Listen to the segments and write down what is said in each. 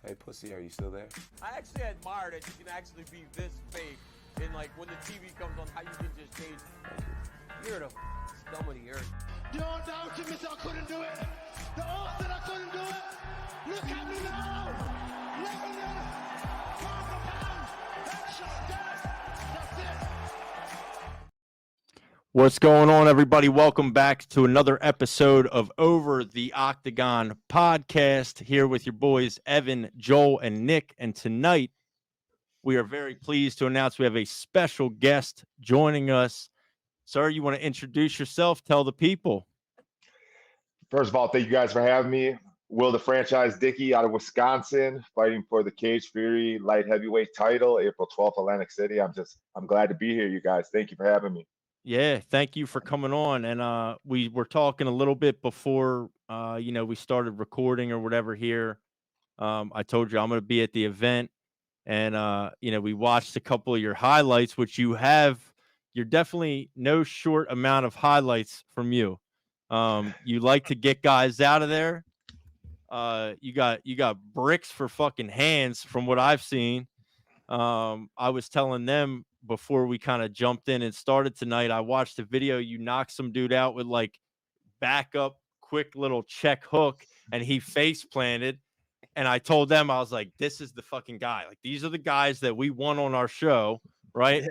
Hey, pussy, are you still there? I actually admire that you can actually be this fake. And like when the TV comes on, how you can just change. You're the scum of the earth. The old doubt to me, I couldn't do it. The old said I couldn't do it. Look at me now. Lebanon, pound for pound. Headshot dead. That's it. What's going on, everybody? Welcome back to another episode of Over the Octagon podcast. Here with your boys, Evan, Joel, and Nick. And tonight, we are very pleased to announce we have a special guest joining us. Sir, you want to introduce yourself? Tell the people. First of all, thank you guys for having me. Will the franchise Dicke out of Wisconsin, fighting for the Cage Fury light heavyweight title, April 12th, Atlantic City. I'm glad to be here, you guys. Thank you for having me. Yeah, thank you for coming on. And we were talking a little bit before, we started recording or whatever here. I told you I'm going to be at the event, and we watched a couple of your highlights, which you're definitely no short amount of highlights from you. You like to get guys out of there. You got bricks for fucking hands from what I've seen. I was telling them before we kind of jumped in and started tonight, I watched a video. You knocked some dude out with like backup, quick little check hook, and he face planted. And I told them, I was like, this is the fucking guy. Like, these are the guys that we want on our show, right? Yeah.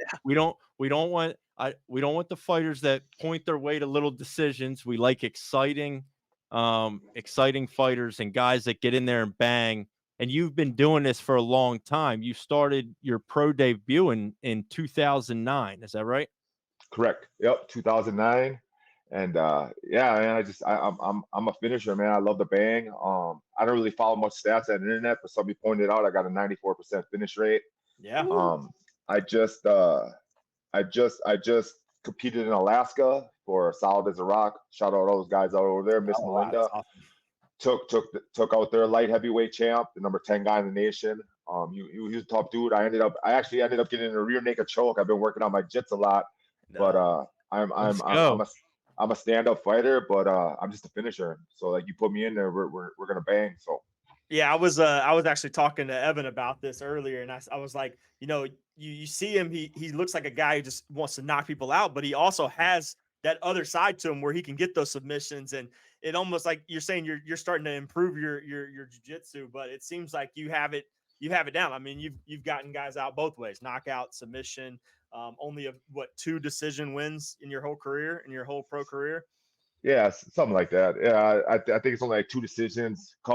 We don't want the fighters that point their way to little decisions. We like exciting fighters and guys that get in there and bang. And you've been doing this for a long time. You started your pro debut in 2009. Is that right? Correct. Yep, 2009. And yeah, man, I'm a finisher, man. I love the bang. I don't really follow much stats on the internet, but somebody pointed out I got a 94% finish rate. Yeah. I just competed in Alaska for Solid as a Rock. Shout out all those guys out over there, Miss Melinda. Wow, Took out their light heavyweight champ, the number 10 guy in the nation. He was a tough dude. I actually ended up getting a rear naked choke. I've been working on my jits a lot, but I'm a stand-up fighter, but I'm just a finisher. So like you put me in there, we're gonna bang. So yeah, I was actually talking to Evan about this earlier, and I was like, you see him, he looks like a guy who just wants to knock people out, but he also has that other side to him where he can get those submissions, and it almost like you're saying you're starting to improve your jiu-jitsu, but it seems like you have it down. I mean, you've gotten guys out both ways, knockout, submission. Only 2 decision wins in your whole career, in your whole pro career. Yeah, something like that. Yeah, I think it's only like 2 decisions. I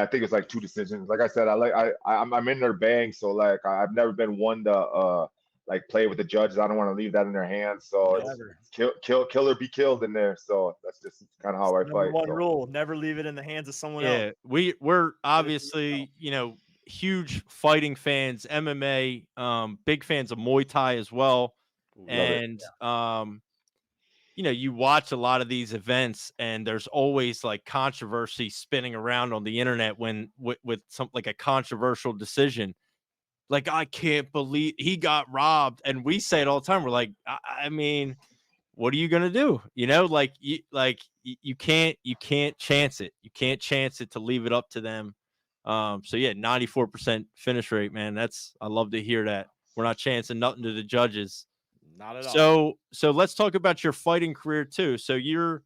think it's like 2 decisions. Like I said, I'm in their bang, so like I've never been one to like play with the judges. I don't want to leave that in their hands. So it's kill or be killed in there. So that's just kind of how I fight. One rule: never leave it in the hands of someone else. Yeah, we're obviously huge fighting fans, MMA, big fans of Muay Thai as well, and you watch a lot of these events, and there's always like controversy spinning around on the internet when with some like a controversial decision. Like, I can't believe he got robbed, and we say it all the time. We're like, I mean, what are you gonna do? You can't chance it. You can't chance it to leave it up to them. So yeah, 94% finish rate, man. I love to hear that. We're not chancing nothing to the judges. Not at all. So let's talk about your fighting career too. So are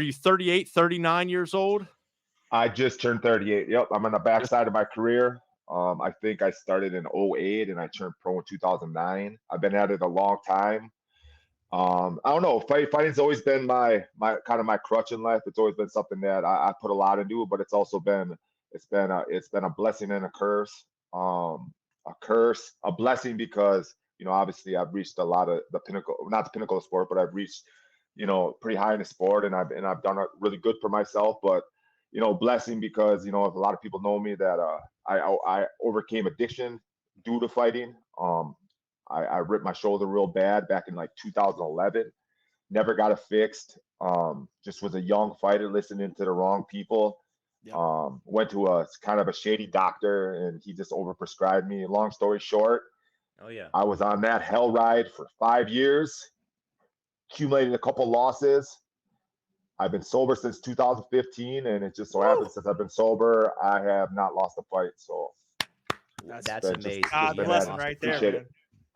you 38, 39 years old? I just turned 38. Yep, I'm on the backside of my career. I think I started in 2008 and I turned pro in 2009. I've been at it a long time. I don't know. Fighting's always been my kind of my crutch in life. It's always been something that I put a lot into it, but it's also been a blessing and a curse. A blessing because obviously I've reached a lot of the pinnacle, not the pinnacle of sport, but I've reached pretty high in the sport, and I've done really good for myself. But blessing because a lot of people know me that I overcame addiction due to fighting. I ripped my shoulder real bad back in like 2011. Never got it fixed. Just was a young fighter listening to the wrong people. Yep. Went to a kind of a shady doctor, and he just overprescribed me. Long story short, I was on that hell ride for 5 years, accumulated a couple losses. I've been sober since 2015, and it just so happens since I've been sober, I have not lost a fight. So That's amazing. God been bless had- him right there, appreciate man. it.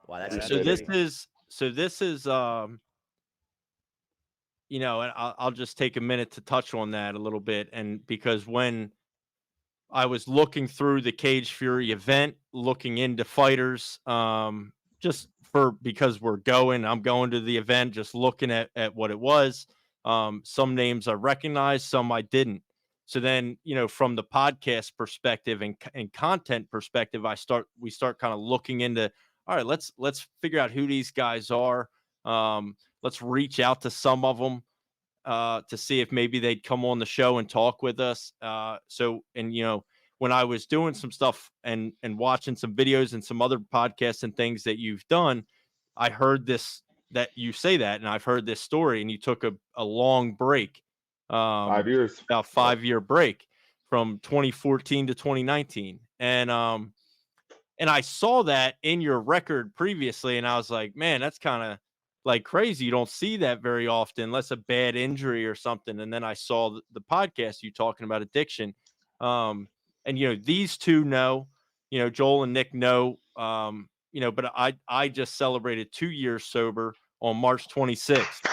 Wow, that's Yeah. So amazing. this is you know, and I'll just take a minute to touch on that a little bit. And because when I was looking through the Cage Fury event, looking into fighters, just because I'm going to the event, just looking at what it was. Some names I recognized, some I didn't. So then, you know, from the podcast perspective and content perspective, we start kind of looking into, all right, let's figure out who these guys are. Let's reach out to some of them to see if maybe they'd come on the show and talk with us. And you know, when I was doing some stuff and watching some videos and some other podcasts and things that you've done, I heard that you say that, and I've heard this story, and you took a long break, 5 years, about 5-year break from 2014 to 2019, and I saw that in your record previously, and I was like, man, that's kind of like crazy. You don't see that very often unless a bad injury or something. And then I saw the podcast you talking about addiction. And you know, these two know, you know, Joel and Nick know, you know, but I just celebrated 2 years sober on March 26th.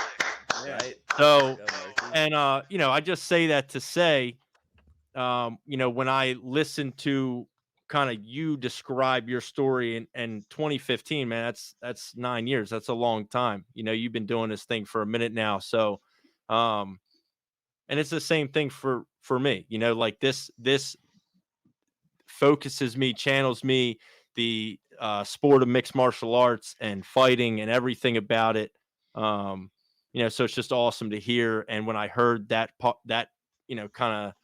Right. So, Go, Marky. and you know, I just say that to say, you know, when I listened to kind of you describe your story in 2015, man, that's 9 years. That's a long time. You know, you've been doing this thing for a minute now. So, and it's the same thing for me, you know, like this focuses me, channels me, the sport of mixed martial arts and fighting and everything about it. You know, so it's just awesome to hear. And when I heard that, you know, kind of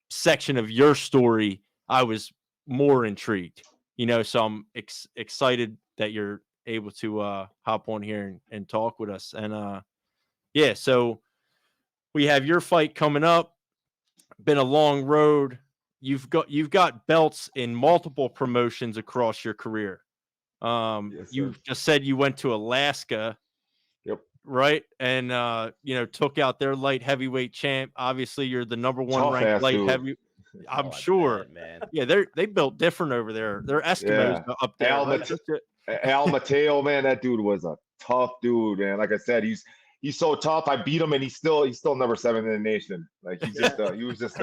section of your story, I was more intrigued, you know, so I'm excited that you're able to hop on here and talk with us. And yeah, so we have your fight coming up. Been a long road. You've got belts in multiple promotions across your career. Yes, You sir. just said you went to Alaska, Yep. right? And you know, took out their light heavyweight champ. Obviously, you're the number one Tough ranked ass light dude. heavy. I'm Oh, I sure. bet, man. Yeah, they built different over there. They're Eskimos Yeah. up there. Right? Al Mateo, man, that dude was a tough dude, man. Like I said, he's so tough. I beat him, and he's still number 7 in the nation. Like he was just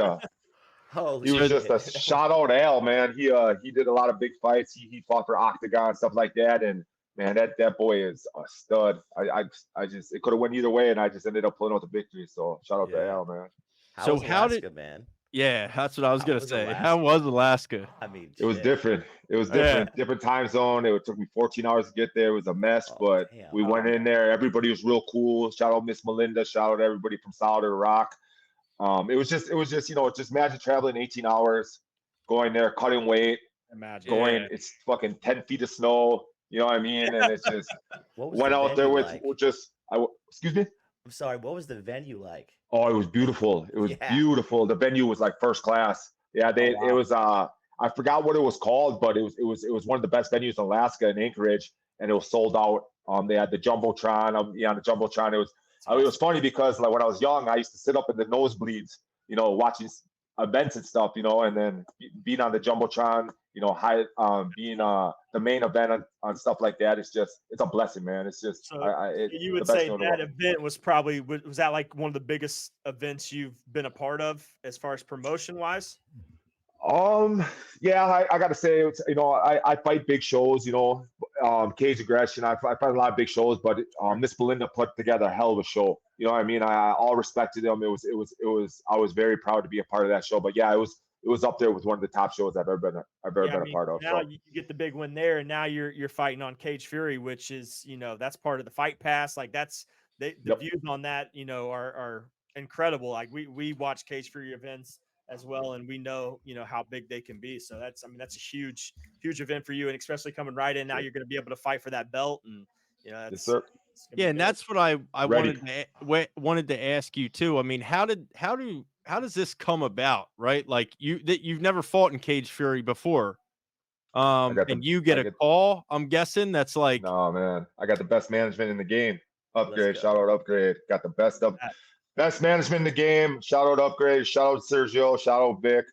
Holy he was shit. just a shout out Al, man. He did a lot of big fights. He fought for Octagon, stuff like that, and man, that boy is a stud. I just it could have went either way, and I just ended up pulling out the victory. So shout out to Yeah. Al, man. How So was how Alaska, man? Yeah, that's what I was How gonna was say. Alaska? How was Alaska? I mean, It was shit. different. It was different. Different time zone. It took me 14 hours to get there. It was a mess, Oh, but damn. we went in there. Everybody was real cool. Shout out Miss Melinda. Shout out everybody from Solid Rock. It was just, you know, just imagine traveling 18 hours, going there, cutting weight, Imagine. going. It's fucking 10 feet of snow. You know what I mean? And it's just What was went the out there venue with like? excuse me. I'm sorry. What was the venue like? Oh, it was beautiful. It was Yeah. beautiful. The venue was like first class. Yeah, wow. it was I forgot what it was called, but it was one of the best venues in Alaska in Anchorage, and it was sold out. They had the Jumbotron. On the Jumbotron. It was funny because like when I was young, I used to sit up in the nosebleeds, you know, watching events and stuff, you know, and then being on the Jumbotron, you know, being the main event on stuff like that. It's a blessing, man. It's just So it's you the would best say thing in the that world. event was probably was that like one of the biggest events you've been a part of as far as promotion wise? Yeah, I gotta say, it's, you know, I fight big shows, you know, Cage Aggression. I fight a lot of big shows, but Miss Belinda put together a hell of a show. You know what I mean? I all respected them. It was. I was very proud to be a part of that show. But yeah, it was up there with one of the top shows I've ever been a part of. Now So you get the big win there, and now you're fighting on Cage Fury, which is, you know, that's part of the Fight Pass. Like the Yep. views on that, you know, are incredible. Like we watch Cage Fury events as well, and we know, you know, how big they can be. So that's a huge event for you, and especially coming right in now, you're going to be able to fight for that belt, and you know, yes, that's sir. Yeah, and that's what I Ready. wanted to ask you too. I mean, how does this come about, right? Like you've never fought in Cage Fury before. And you get a call, I'm guessing that's like, no, man, I got the best management in the game. Let's Upgrade, go. shout out Upgrade. Got the best of. Best management in the game. Shout out Upgrade. Shout out Sergio. Shout out Vic.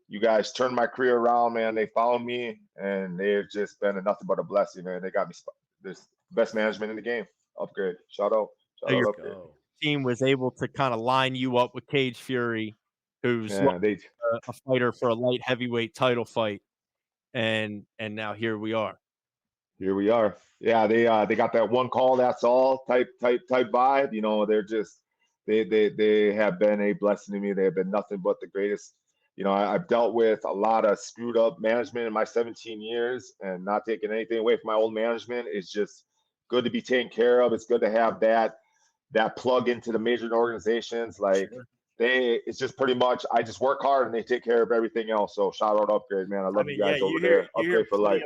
You guys turned my career around, man. They followed me, and they've just been nothing but a blessing, man. They got me this best management in the game. Upgrade. Shout out. So Shout your out Upgrade. Go. team was able to kind of line you up with Cage Fury, who's Yeah, they a fighter for a light heavyweight title fight, and now here we are. here we are. Yeah, they got that one call, that's all type vibe. You know, they're just they have been a blessing to me. They have been nothing but the greatest. You know, I've dealt with a lot of screwed up management in my 17 years, and not taking anything away from my old management. It's just good to be taken care of. It's good to have that plug into the major organizations. Like it's just pretty much I just work hard and they take care of everything else. So shout out Upgrade, man. I love you guys over there. Upgrade for life.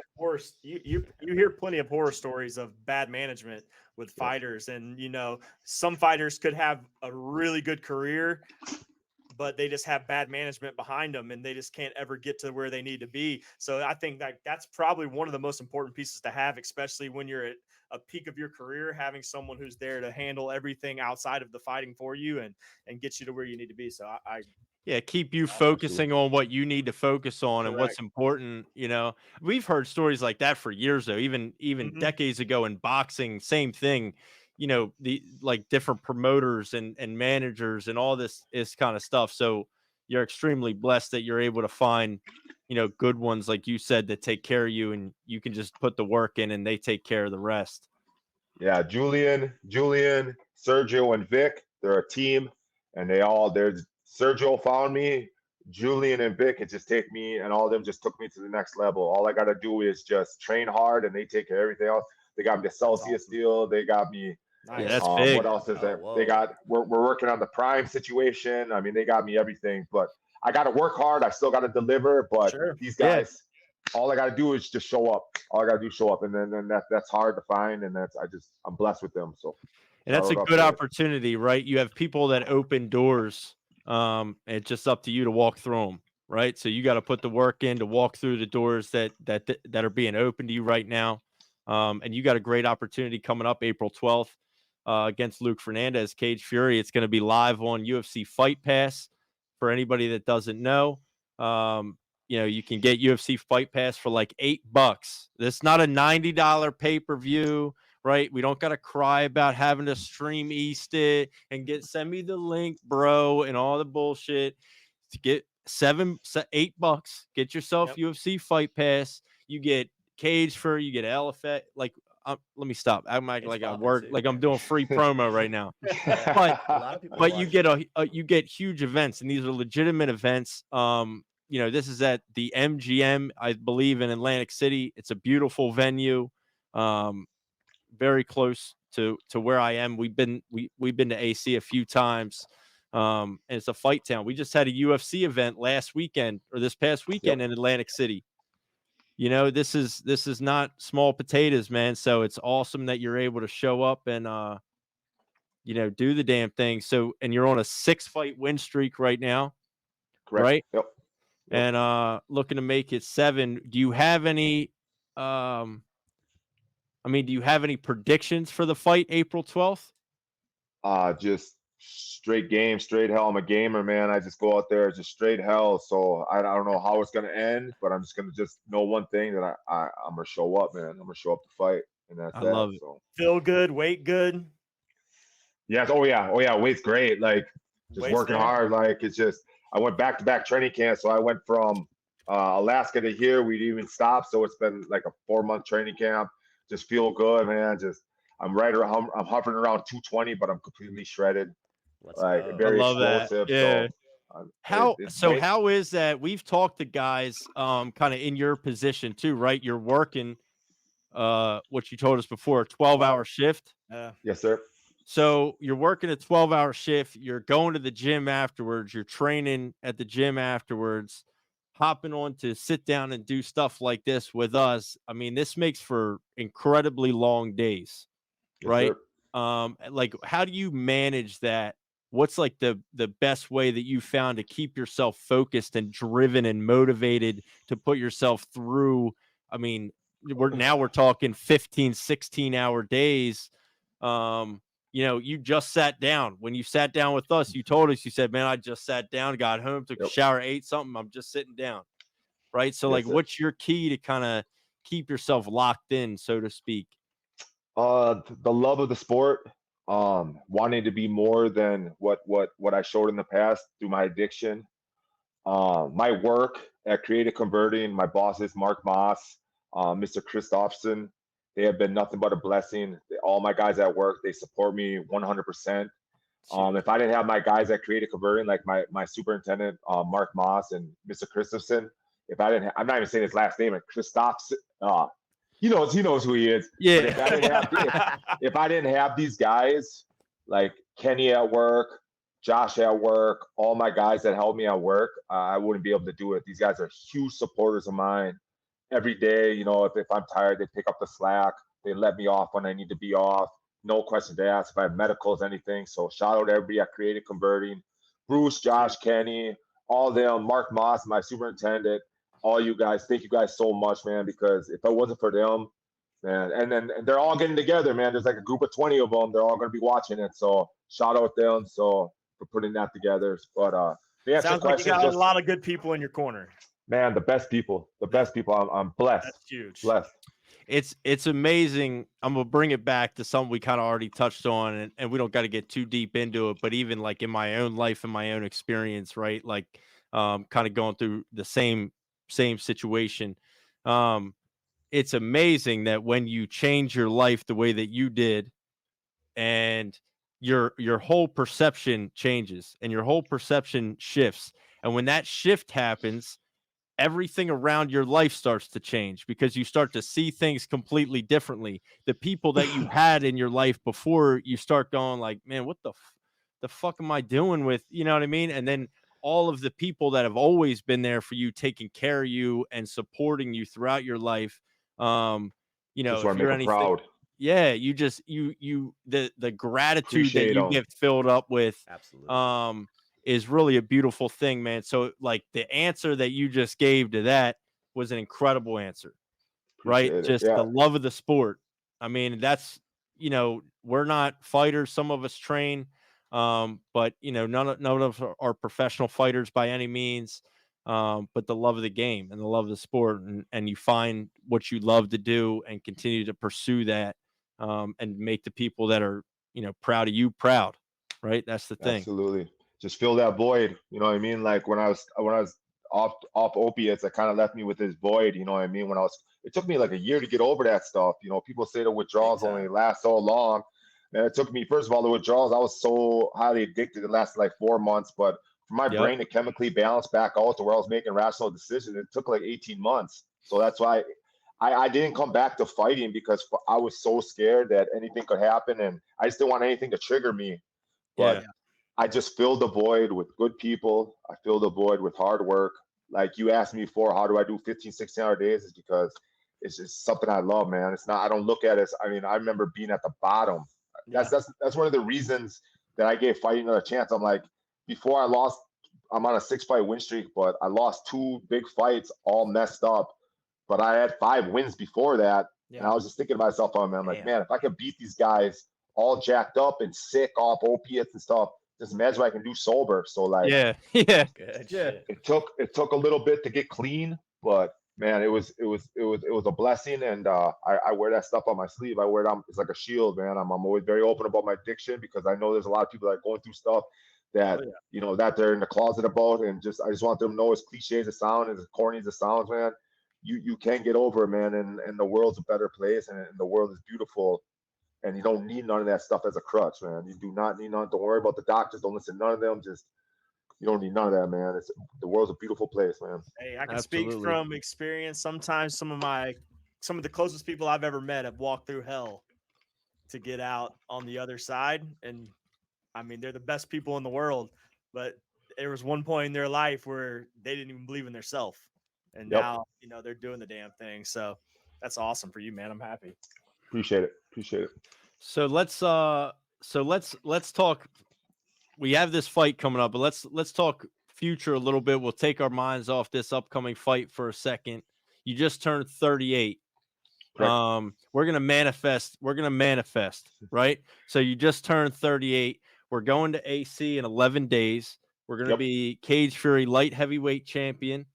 You hear plenty of horror stories of bad management with fighters, and you know some fighters could have a really good career, but they just have bad management behind them and they just can't ever get to where they need to be. So I think that's probably one of the most important pieces to have, especially when you're at a peak of your career, having someone who's there to handle everything outside of the fighting for you and get you to where you need to be. So Yeah, keep you focusing on what you need to focus on and what's Correct. important. You know, we've heard stories like that for years, though. Even decades ago in boxing, same thing. You know, the like different promoters and managers and all this kind of stuff. So you're extremely blessed that you're able to find, you know, good ones like you said that take care of you, and you can just put the work in and they take care of the rest. Yeah, Julian, Sergio, and Vic, they're a team, and there's Sergio found me, Julian and Vic, it just take me, and all of them just took me to the next level. All I gotta do is just train hard, and they take care of everything else. They got me the Celsius deal. They got me. Yeah, that's big. What else is there? whoa. They got. We're working on the Prime situation. I mean, they got me everything, but I gotta work hard. I still gotta deliver. But these guys, all I gotta do is just show up. All I gotta do is show up, and then that's hard to find, and I'm blessed with them. So, And that's a good opportunity, right? You have people that open doors. It's just up to you to walk through them, right? So you got to put the work in to walk through the doors that are being open to you right now. And you got a great opportunity coming up April 12th against Luke Fernandez, Cage Fury. It's going to be live on UFC Fight Pass. For anybody that doesn't know, you know, you can get UFC Fight Pass for like $8. This is not a $90 pay-per-view. Right, we don't gotta cry about having to stream East it and send me the link, bro, and all the bullshit. To get $8, get yourself UFC Fight Pass. You get Cage for you get Elephant. Like, let me stop. I'm acting like I work like I'm doing free promo right now. But you get you get huge events, and these are legitimate events. You know, this is at the MGM, I believe, in Atlantic City. It's a beautiful venue. Very close to where I am. We've been to AC a few times. And it's a fight town. We just had a UFC event last weekend or this past weekend in Atlantic City. You know, this is not small potatoes, man. So it's awesome that you're able to show up and you know, do the damn thing. So, and you're on a 6-fight win streak right now. Correct. Right? Yep. And looking to make it 7. Do you have any do you have any predictions for the fight April 12th? Just straight game, straight hell. I'm a gamer, man. I just go out there, just straight hell. So I don't know how it's gonna end, but I'm just gonna know one thing that I'm gonna show up, man. I'm gonna show up to fight, and that's I love it. So feel good, weight good. Yes. Oh yeah. Weight's great. Like just Weight's working there. hard. Like it's just I went back-to-back training camp. So I went from Alaska to here. We didn't even stop. So it's been like a 4-month training camp. Just feel good, man. I'm right around. I'm hovering around 220, but I'm completely shredded. Like very I love explosive. that. Yeah. So how is that? We've talked to guys kind of in your position too, right? You're working what you told us before, a 12-hour shift. Yes, sir. So you're working a 12-hour shift, you're going to the gym afterwards, you're training at the gym afterwards, hopping on to sit down and do stuff like this with us. I mean, this makes for incredibly long days, right? Like, how do you manage that? What's like the best way that you found to keep yourself focused and driven and motivated to put yourself through? I mean, we're talking 15, 16-hour days. you just sat down. When you sat down with us, you told us, you said, man, I just sat down, got home, took a shower, ate something. I'm just sitting down. Right. So like, what's your key to kind of keep yourself locked in, so to speak? The love of the sport, wanting to be more than what I showed in the past through my addiction. My work at Creative Converting, my bosses, Mark Moss, Mr. Christopherson, they have been nothing but a blessing. All my guys at work, they support me 100%. If I didn't have my guys at Creative Converting, like my superintendent, Mark Moss and Mr. Christopherson, if I didn't, I'm not even saying his last name, like Christopherson, he knows who he is. Yeah. But if I didn't have these guys, like Kenny at work, Josh at work, all my guys that help me at work, I wouldn't be able to do it. These guys are huge supporters of mine. Every day, if I'm tired, they pick up the slack. They let me off when I need to be off. No questions asked. If I have medicals, anything. So shout out to everybody at Creative Converting. Bruce, Josh, Kenny, all them, Mark Moss, my superintendent, all you guys. Thank you guys so much, man, because if it wasn't for them, man, and they're all getting together, man. There's like a group of 20 of them. They're all going to be watching it. So shout out them for putting that together. But sounds like you got a lot of good people in your corner. Man, the best people. I'm blessed. That's huge. Blessed. It's amazing. I'm gonna bring it back to something we kind of already touched on, and we don't got to get too deep into it. But even like in my own life and my own experience, right? Like, kind of going through the same situation. It's amazing that when you change your life the way that you did, and your whole perception changes and your whole perception shifts, and when that shift happens, everything around your life starts to change because you start to see things completely differently. The people that you had in your life before, you start going like, man, what the fuck am I doing with, you know what I mean? And then all of the people that have always been there for you, taking care of you and supporting you throughout your life. Just want if to you're make them anything, proud. yeah, you just, the gratitude Appreciate that you 'em. get filled up with, Absolutely. is really a beautiful thing, man. So like the answer that you just gave to that was an incredible answer, right? Appreciate it. Just Yeah. the love of the sport. I mean, that's, we're not fighters. Some of us train, but none of us are professional fighters by any means. But the love of the game and the love of the sport, and you find what you love to do and continue to pursue that, and make the people that are, proud of you proud, right? That's the thing. Absolutely. Just fill that void. You know what I mean? Like when I was off opiates, it kind of left me with this void. You know what I mean? It took me like a year to get over that stuff. People say the withdrawals only last so long. And it took me, first of all, the withdrawals, I was so highly addicted, it lasted like 4 months. But for my brain to chemically balance back out to where I was making rational decisions, it took like 18 months. So that's why I didn't come back to fighting, because I was so scared that anything could happen. And I just didn't want anything to trigger me. But I just filled the void with good people. I filled the void with hard work. Like you asked me before, how do I do 15, 16-hour days? It's because it's just something I love, man. It's not, I don't look at it as, I remember being at the bottom. That's one of the reasons that I gave fighting another chance. I'm like, before I lost, I'm on a 6-fight win streak, but I lost 2 big fights, all messed up. But I had 5 wins before that. And I was just thinking to myself, I'm like, man, if I could beat these guys all jacked up and sick off opiates and stuff, just imagine what I can do sober. So like, Good shit. it took a little bit to get clean, but man, it was a blessing. And I wear that stuff on my sleeve. I wear it on, it's like a shield, man. I'm always very open about my addiction, because I know there's a lot of people that are going through stuff that that they're in the closet about, and I just want them to know, as cliche as it sounds, as corny as it sounds, man, you can get over it, man, and the world's a better place, and the world is beautiful. And you don't need none of that stuff as a crutch, man. You do not need none. Don't worry about the doctors. Don't listen to none of them. You don't need none of that, man. The world's a beautiful place, man. Hey, I can speak from experience. Sometimes some of the closest people I've ever met have walked through hell to get out on the other side. And they're the best people in the world, but there was one point in their life where they didn't even believe in themselves. And now, they're doing the damn thing. So that's awesome for you, man. I'm happy. Appreciate it. So let's talk. We have this fight coming up, but let's talk future a little bit. We'll take our minds off this upcoming fight for a second. You just turned 38. Correct. We're gonna manifest. We're gonna manifest, right? So you just turned 38. We're going to AC in 11 days. We're gonna Yep. be Cage Fury light heavyweight champion.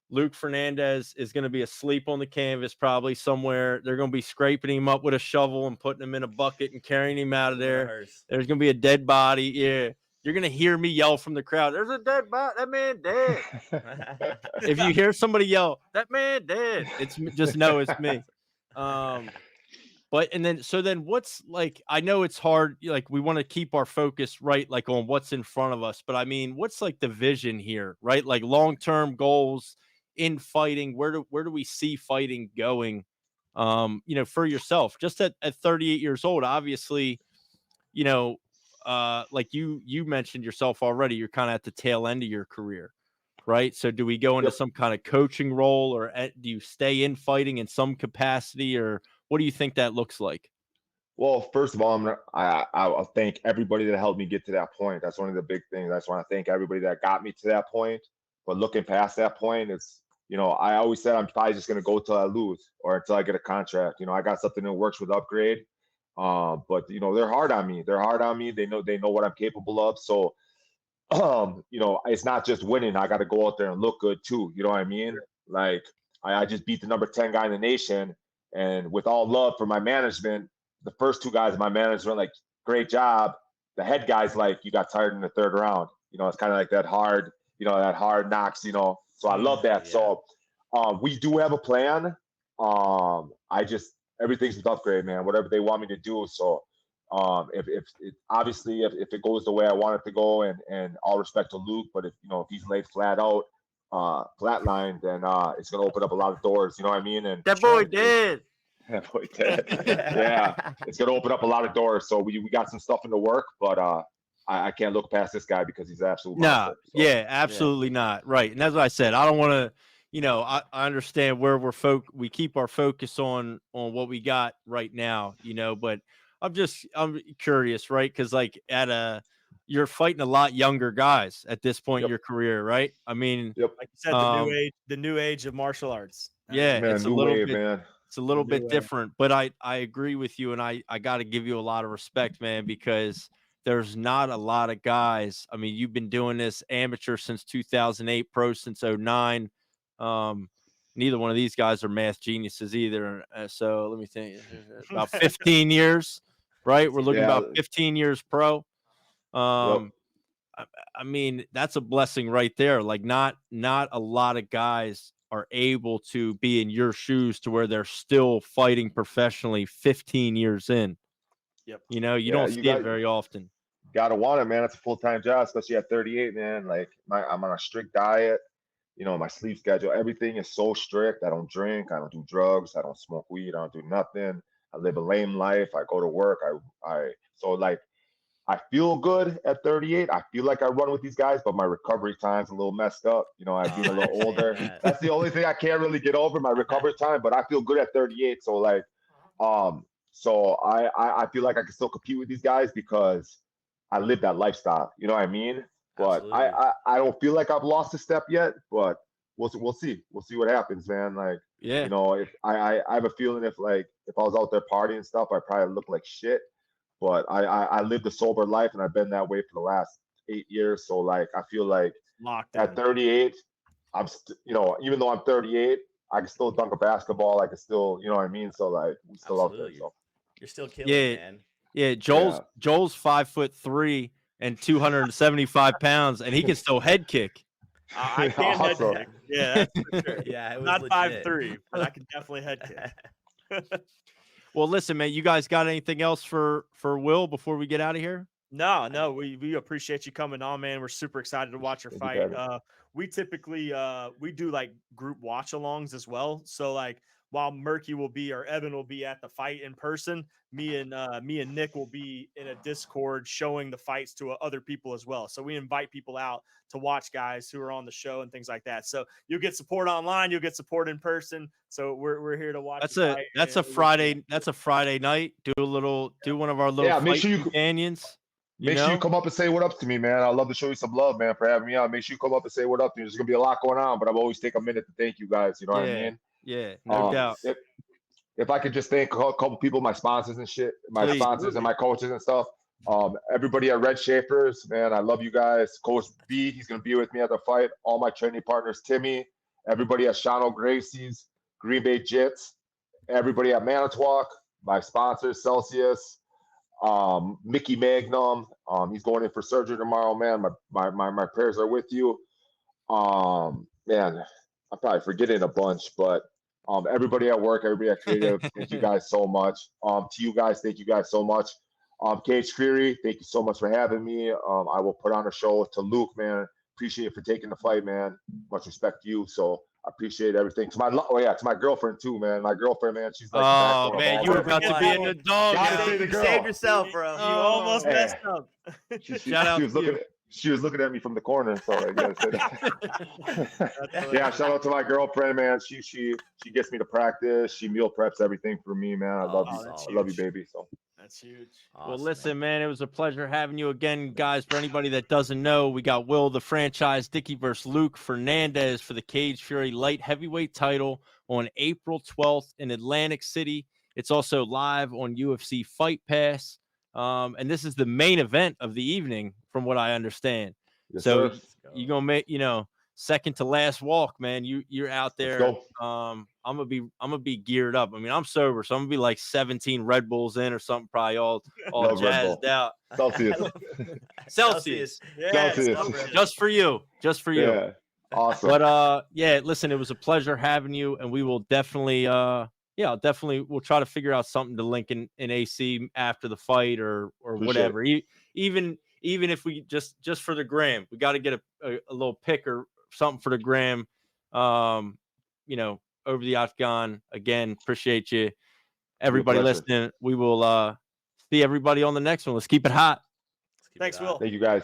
Luke Fernandez is going to be asleep on the canvas, probably somewhere. They're going to be scraping him up with a shovel and putting him in a bucket and carrying him out of there. There's going to be a dead body. Yeah. You're going to hear me yell from the crowd, "There's a dead body. That man dead." If you hear somebody yell, "That man dead," it's just know it's me. But then what's like, I know it's hard, like we want to keep our focus right, like on what's in front of us, but I mean, what's like the vision here, right? Like long-term goals in fighting, where do we see fighting going? For yourself, just at 38 years old, obviously, like you mentioned yourself already, you're kind of at the tail end of your career, right? So do we go into Yep. some kind of coaching role, or do you stay in fighting in some capacity, or what do you think that looks like? Well, first of all, I'll thank everybody that helped me get to that point. That's one of the big things. I just want to thank everybody that got me to that point. But looking past that point, it's, I always said I'm probably just going to go till I lose or until I get a contract. I got something that works with Upgrade. But they're hard on me. They're hard on me. They know what I'm capable of. So, it's not just winning. I got to go out there and look good too. You know what I mean? Like I just beat the number 10 guy in the nation, and with all love for my management, the first two guys in my management, like, great job. The head guy's like, you got tired in the third round. It's kind of like that hard knocks, So I love that. Yeah. So we do have a plan. Everything's with Upgrade, man, whatever they want me to do. So if it goes the way I want it to go, and all respect to Luke, but if he's laid flat out, flatline, then it's going to open up a lot of doors. You know what I mean? And That boy dead. That boy dead. Yeah, it's going to open up a lot of doors. So we got some stuff in the work, but I can't look past this guy because he's absolutely no. Yeah, absolutely not. Right, and that's what I said. I don't want to. I understand where we keep our focus on what we got right now. But I'm curious, right? Because like you're fighting a lot younger guys at this point in your career, right? I mean, Yep. Like you said, the new age of martial arts. Yeah, Man, it's a new little wave, bit. man. It's a little bit different, but I agree with you, and I got to give you a lot of respect, man, because there's not a lot of guys. I mean, you've been doing this amateur since 2008, pro since 2009. Neither one of these guys are math geniuses either. So let me think, about 15 years, right? We're looking about 15 years pro. I mean, that's a blessing right there. Like not a lot of guys are able to be in your shoes to where they're still fighting professionally 15 years in. Yep. You don't see it very often. Gotta want it, man. It's a full-time job, especially at 38, man. Like I'm on a strict diet. My sleep schedule, everything is so strict. I don't drink, I don't do drugs, I don't smoke weed, I don't do nothing. I live a lame life. I go to work. I feel good at 38. I feel like I run with these guys, but my recovery time's a little messed up. I've been a little older. That's the only thing I can't really get over, my recovery time, but I feel good at 38. So like, so I feel like I can still compete with these guys because I live that lifestyle. You know what I mean? But I don't feel like I've lost a step yet, but we'll see. We'll see what happens, man. Like, if I have a feeling if I was out there partying and stuff, I probably look like shit. But I lived a sober life, and I've been that way for the last 8 years. So like, I feel like at 38, I'm even though I'm 38, I can still dunk a basketball. I can still, you know what I mean? So like, we still out there. So you're still killing, man. Yeah, Joel's 5'3" and 275 pounds, and he can still head kick. I can head kick. Yeah, that's for sure. Yeah, it was not legit. 5'3", but I can definitely head kick. Well, listen, man, you guys got anything else for Will before we get out of here? No, we appreciate you coming on, man. We're super excited to watch your fight. We typically we do like group watch alongs as well. So like, while Murky will be, or Evan will be at the fight in person, me and Nick will be in a Discord showing the fights to other people as well. So we invite people out to watch guys who are on the show and things like that. So you'll get support online, you'll get support in person. So we're here to watch. That's a Friday night. Do one of our little make sure companions. Make sure you come up and say what up to me, man. I'd love to show you some love, man, for having me out. Make sure you come up and say what up to me. There's gonna be a lot going on, but I've always take a minute to thank you guys. You know what I mean? Yeah, no doubt. If I could just thank a couple people, my sponsors and shit, my Please. sponsors and my coaches and stuff. Everybody at Red Shapers, man, I love you guys. Coach B, he's gonna be with me at the fight. All my training partners, Timmy, everybody at Shano Gracie's, Green Bay Jits, everybody at Manitowoc, my sponsors, Celsius, Mickey Magnum. He's going in for surgery tomorrow, man. My prayers are with you. Man, I'm probably forgetting a bunch, but everybody at work, everybody at Creative, thank you guys so much. To you guys, thank you guys so much. Cage Fury, thank you so much for having me. I will put on a show. To Luke, man, appreciate it for taking the fight, man. Much respect to you. So I appreciate everything. To my girlfriend too, man. My girlfriend, man, she's like, oh man, you were about to be in the dog. Gotta say the You girl. saved yourself, bro. You almost messed up. Shout out to you. She was looking at me from the corner, so I gotta say that. Yeah, shout out to my girlfriend, man. She gets me to practice. She meal preps everything for me, man. I love you. that's I love you, huge. baby. So That's huge. Well, listen, man, it was a pleasure having you again, guys. For anybody that doesn't know, we got Will the franchise, Dicke versus Luke Fernandez for the Cage Fury light heavyweight title on April 12th in Atlantic City. It's also live on UFC Fight Pass. And this is the main event of the evening, from what I understand. yes, So sir. you're gonna make, second to last walk, man. You're out there. go. I'm gonna be geared up. I mean, I'm sober, so I'm gonna be like 17 Red Bulls in or something, probably all Love Red jazzed Bull. out. Celsius. Celsius. Yeah, Celsius. Just for you. Just for you. Yeah. Awesome. But yeah, listen, it was a pleasure having you, and we will definitely we'll try to figure out something to link in AC after the fight or whatever. Even if we just for the gram, we got to get a little pick or something for the gram. Over the Octagon. Again, appreciate you, everybody listening. We will see everybody on the next one. Let's keep it hot. Thanks, Will. Thank you guys.